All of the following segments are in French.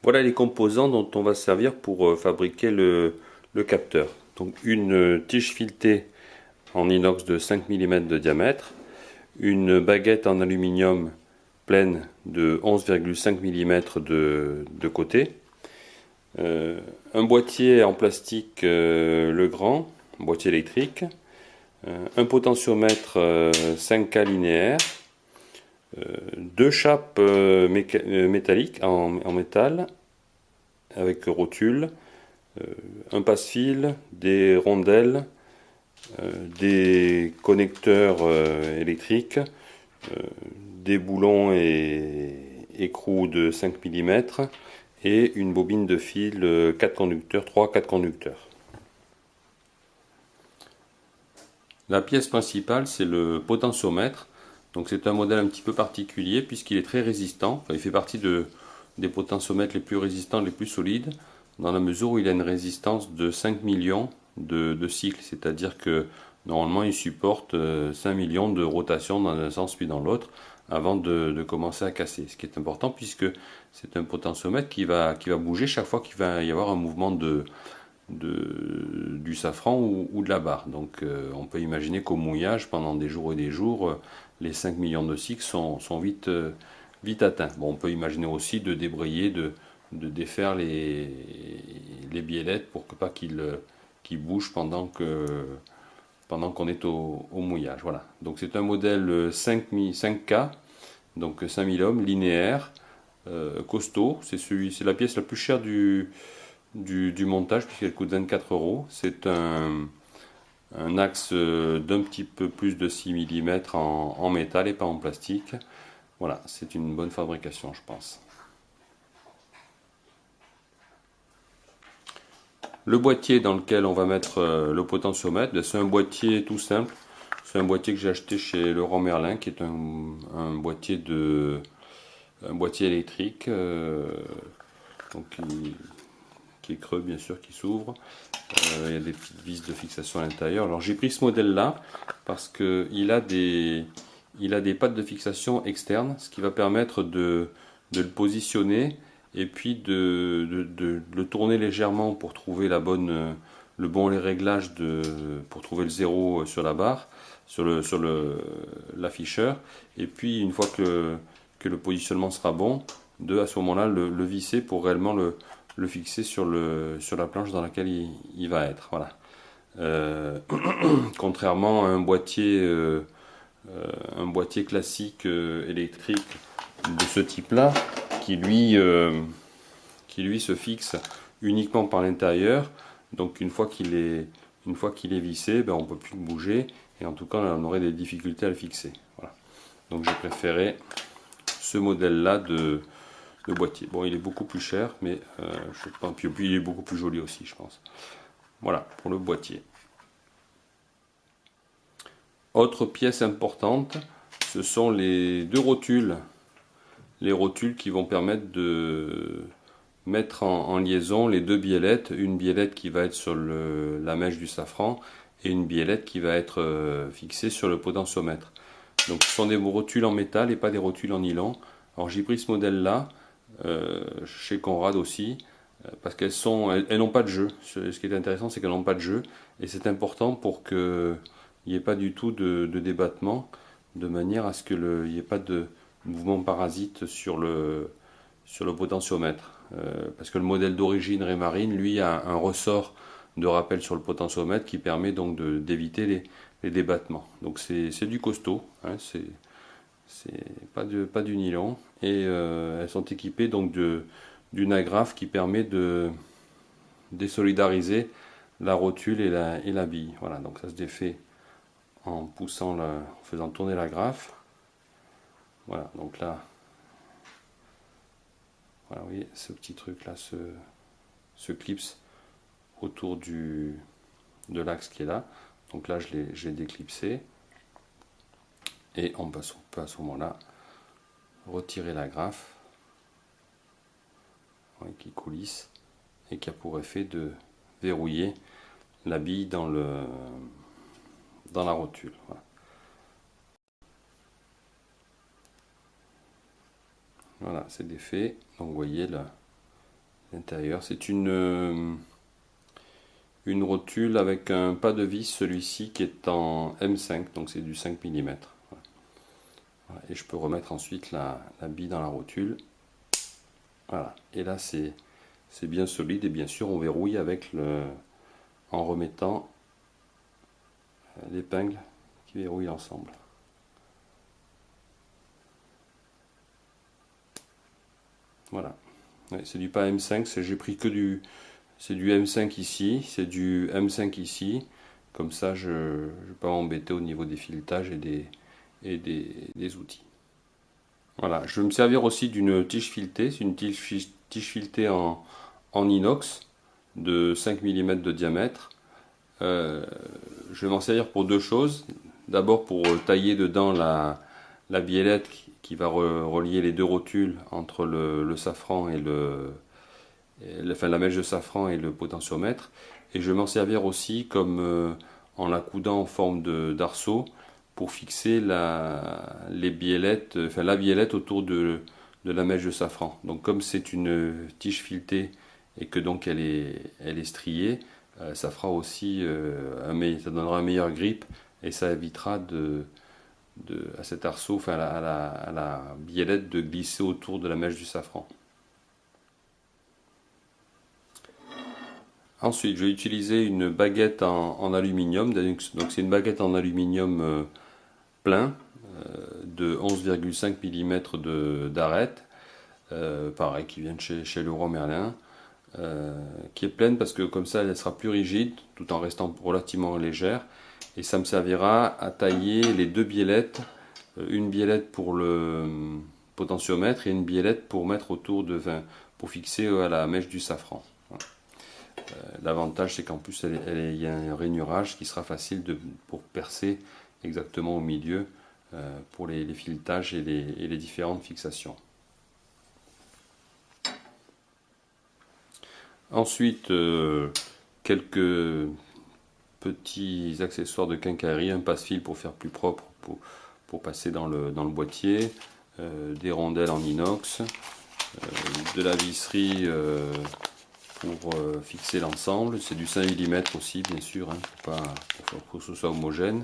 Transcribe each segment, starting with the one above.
Voilà les composants dont on va se servir pour fabriquer le capteur. Donc une tige filetée en inox de 5 mm de diamètre, une baguette en aluminium pleine de 11,5 mm de côté, un boîtier en plastique Legrand, un boîtier électrique, un potentiomètre 5K linéaire, deux chapes métalliques en métal avec rotule, un passe-fil, des rondelles, des connecteurs électriques, des boulons et écrous de 5 mm et une bobine de fil 4 conducteurs, 3-4 conducteurs. La pièce principale, c'est le potentiomètre. Donc c'est un modèle un petit peu particulier puisqu'il est très résistant. Enfin, il fait partie des potentiomètres les plus résistants, les plus solides, dans la mesure où il a une résistance de 5 millions de cycles. C'est-à-dire que normalement il supporte 5 millions de rotations dans un sens puis dans l'autre avant de commencer à casser. Ce qui est important puisque c'est un potentiomètre qui va bouger chaque fois qu'il va y avoir un mouvement du safran ou de la barre. Donc on peut imaginer qu'au mouillage, pendant des jours et des jours, les 5 millions de cycles sont vite atteints. Bon, on peut imaginer aussi de débrayer, de défaire les biellettes pour que pas qu'ils bougent pendant qu'on est au mouillage. Voilà. Donc c'est un modèle 5K, donc 5000 ohms, linéaire, costaud. C'est la pièce la plus chère du montage puisqu'elle coûte 24 euros. C'est un axe d'un petit peu plus de 6 mm en métal et pas en plastique. Voilà, c'est une bonne fabrication, je pense. Le boîtier dans lequel on va mettre le potentiomètre, c'est un boîtier tout simple. C'est un boîtier que j'ai acheté chez Leroy Merlin, qui est un boîtier électrique, donc qui est creux bien sûr, qui s'ouvre. Il y a des petites vis de fixation à l'intérieur. Alors j'ai pris ce modèle-là parce qu'il a des pattes de fixation externes, ce qui va permettre de le positionner et puis de le tourner légèrement pour trouver le bon réglage pour trouver le zéro sur la barre, sur l'afficheur. Et puis une fois que le positionnement sera bon, à ce moment-là le visser pour réellement le fixer sur la planche dans laquelle il va être. Voilà. Contrairement à un boîtier classique électrique de ce type-là, qui lui, qui lui se fixe uniquement par l'intérieur. Donc une fois qu'il est vissé, ben, on ne peut plus le bouger et en tout cas on aurait des difficultés à le fixer. Voilà. Donc j'ai préféré ce modèle-là de boîtier. Bon, il est beaucoup plus cher, mais je pense, puis il est beaucoup plus joli aussi, je pense. Voilà pour le boîtier. Autre pièce importante, ce sont les deux rotules. Les rotules qui vont permettre de mettre en liaison les deux biellettes. Une biellette qui va être sur la mèche du safran et une biellette qui va être fixée sur le potentiomètre. Donc ce sont des rotules en métal et pas des rotules en nylon. Alors j'ai pris ce modèle-là, chez Conrad aussi, parce elles n'ont pas de jeu. Ce qui est intéressant, c'est qu'elles n'ont pas de jeu, et c'est important pour qu'il n'y ait pas du tout de débattement, de manière à ce qu'il n'y ait pas de mouvement parasite sur le potentiomètre. Parce que le modèle d'origine Raymarine, lui, a un ressort de rappel sur le potentiomètre qui permet donc d'éviter les débattements. Donc c'est du costaud, hein, c'est pas du nylon, et elles sont équipées donc d'une agrafe qui permet de désolidariser la rotule et la bille. Voilà, donc ça se défait en en faisant tourner l'agrafe. Voilà, donc là, voilà, vous voyez, ce petit truc là se clipse autour de l'axe qui est là. Donc là, je l'ai déclipsé. Et on peut à ce moment-là retirer l'agrafe qui coulisse et qui a pour effet de verrouiller la bille dans la rotule. Voilà, voilà, c'est défait. Donc vous voyez là, l'intérieur. C'est une rotule avec un pas de vis, celui-ci qui est en M5, donc c'est du 5 mm. Voilà. Et je peux remettre ensuite la bille dans la rotule. Voilà. Et là c'est bien solide, et bien sûr on verrouille en remettant l'épingle qui verrouille l'ensemble. Voilà. Ouais, c'est du pas M5, j'ai pris c'est du M5 ici, c'est du M5 ici. Comme ça, je ne vais pas m'embêter au niveau des filetages et des outils. Voilà, je vais me servir aussi d'une tige filetée. C'est une tige filetée en inox de 5 mm de diamètre. Je vais m'en servir pour deux choses. D'abord pour tailler dedans la biellette qui va relier les deux rotules entre le safran et la mèche de safran et le potentiomètre. Et je vais m'en servir aussi comme en la coudant en forme d'arceau pour fixer la biellette autour de la mèche de safran. Donc comme c'est une tige filetée et que donc elle est striée, ça fera aussi ça donnera un meilleur grip et ça évitera à cet arceau, enfin à la biellette de glisser autour de la mèche du safran. Ensuite, je vais utiliser une baguette en aluminium. Donc c'est une baguette en aluminium plein de 11,5 mm d'arête, pareil qui vient de chez Leroy Merlin, qui est pleine parce que comme ça elle sera plus rigide tout en restant relativement légère, et ça me servira à tailler les deux biellettes, une biellette pour le potentiomètre et une biellette pour mettre pour fixer à la mèche du safran. Voilà. L'avantage c'est qu'en plus il y a un rainurage qui sera facile pour percer exactement au milieu pour les filetages et les différentes fixations. Ensuite, quelques petits accessoires de quincaillerie, un passe-fil pour faire plus propre, pour passer dans le boîtier, des rondelles en inox, de la visserie pour fixer l'ensemble. C'est du 5 mm aussi, bien sûr, hein, pour que ce soit homogène.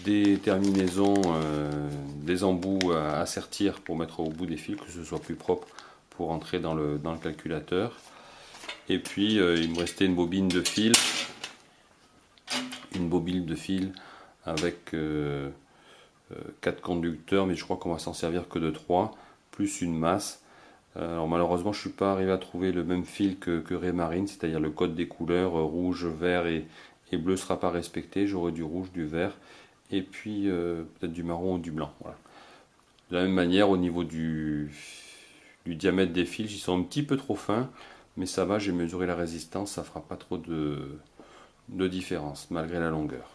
Des terminaisons, des embouts à sertir pour mettre au bout des fils, que ce soit plus propre pour entrer dans le calculateur. Et puis il me restait une bobine de fil, avec 4 conducteurs, mais je crois qu'on va s'en servir que de 3, plus une masse. Alors malheureusement je ne suis pas arrivé à trouver le même fil que Raymarine, c'est-à-dire le code des couleurs rouge, vert et bleu ne sera pas respecté. J'aurai du rouge, du vert et puis peut-être du marron ou du blanc. Voilà. De la même manière, au niveau du diamètre des fils, ils sont un petit peu trop fins, mais ça va, j'ai mesuré la résistance, ça fera pas trop de différence malgré la longueur.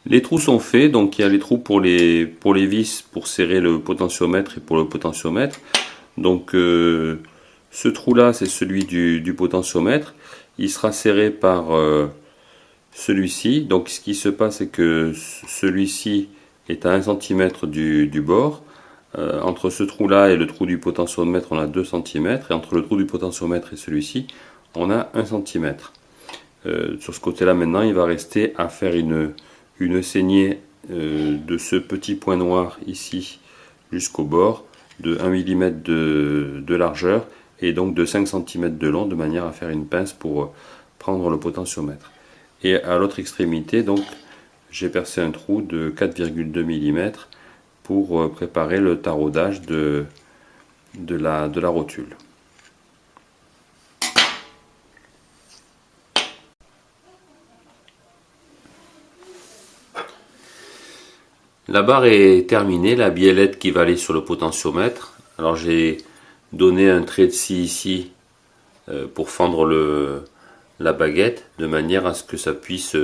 Les trous sont faits, donc il y a les trous pour les vis pour serrer le potentiomètre et pour le potentiomètre. Donc ce trou là c'est celui du potentiomètre, il sera serré par celui-ci. Donc ce qui se passe c'est que celui-ci est à 1 cm du bord, Entre ce trou là et le trou du potentiomètre, on a 2 cm, et entre le trou du potentiomètre et celui-ci, on a 1 cm. Sur ce côté là maintenant, il va rester à faire une saignée de ce petit point noir ici jusqu'au bord de 1 mm de largeur et donc de 5 cm de long, de manière à faire une pince pour prendre le potentiomètre. Et à l'autre extrémité, donc, j'ai percé un trou de 4,2 mm pour préparer le taraudage de la rotule. La barre est terminée, la biellette qui va aller sur le potentiomètre. Alors j'ai donné un trait de scie ici pour fendre la baguette, de manière à ce que ça puisse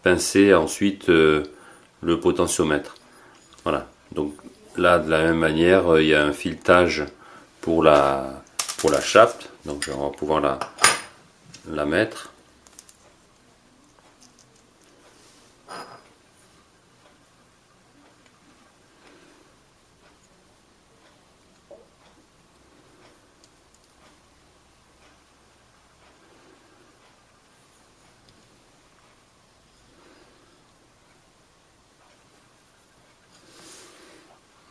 pincer ensuite le potentiomètre. Voilà, donc là de la même manière, il y a un filetage pour la chape, donc on va pouvoir la mettre.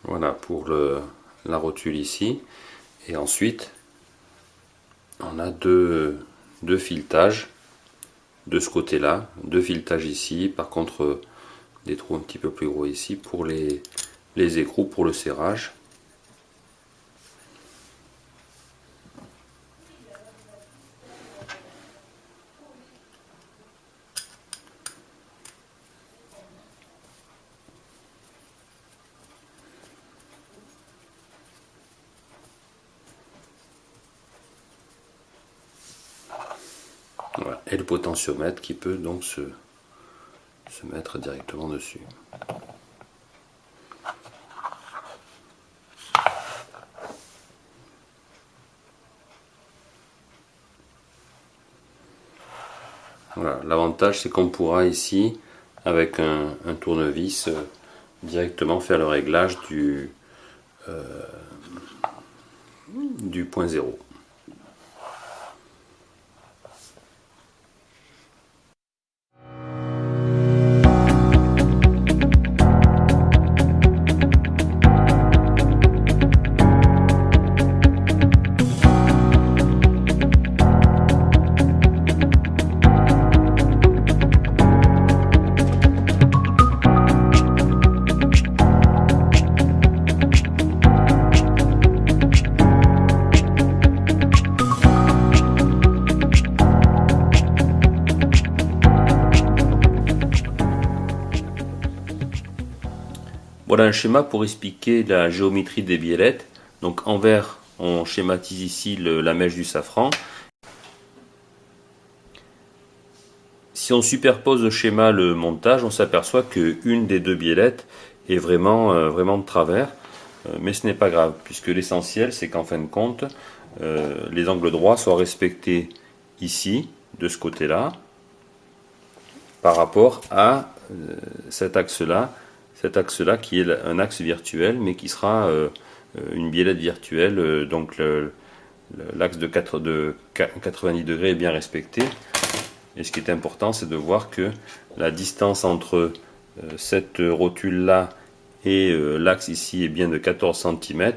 Voilà pour la rotule ici. Et ensuite, on a deux filetages de ce côté-là, deux filetages ici. Par contre, des trous un petit peu plus gros ici pour les écrous, pour le serrage. Voilà. Et le potentiomètre qui peut donc se mettre directement dessus. Voilà. L'avantage, c'est qu'on pourra ici, avec un tournevis, directement faire le réglage du point zéro. Voilà un schéma pour expliquer la géométrie des biellettes. Donc en vert, on schématise ici la mèche du safran. Si on superpose le schéma, le montage, on s'aperçoit qu'une des deux biellettes est vraiment de travers. Mais ce n'est pas grave, puisque l'essentiel, c'est qu'en fin de compte, les angles droits soient respectés ici, de ce côté-là, par rapport à cet axe-là qui est un axe virtuel, mais qui sera une biellette virtuelle, donc l'axe de 90 degrés est bien respecté. Et ce qui est important, c'est de voir que la distance entre cette rotule-là et l'axe ici est bien de 14 cm,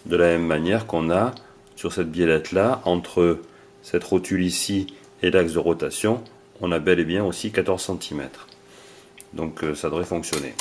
de la même manière qu'on a sur cette biellette-là, entre cette rotule ici et l'axe de rotation, on a bel et bien aussi 14 cm. Donc ça devrait fonctionner.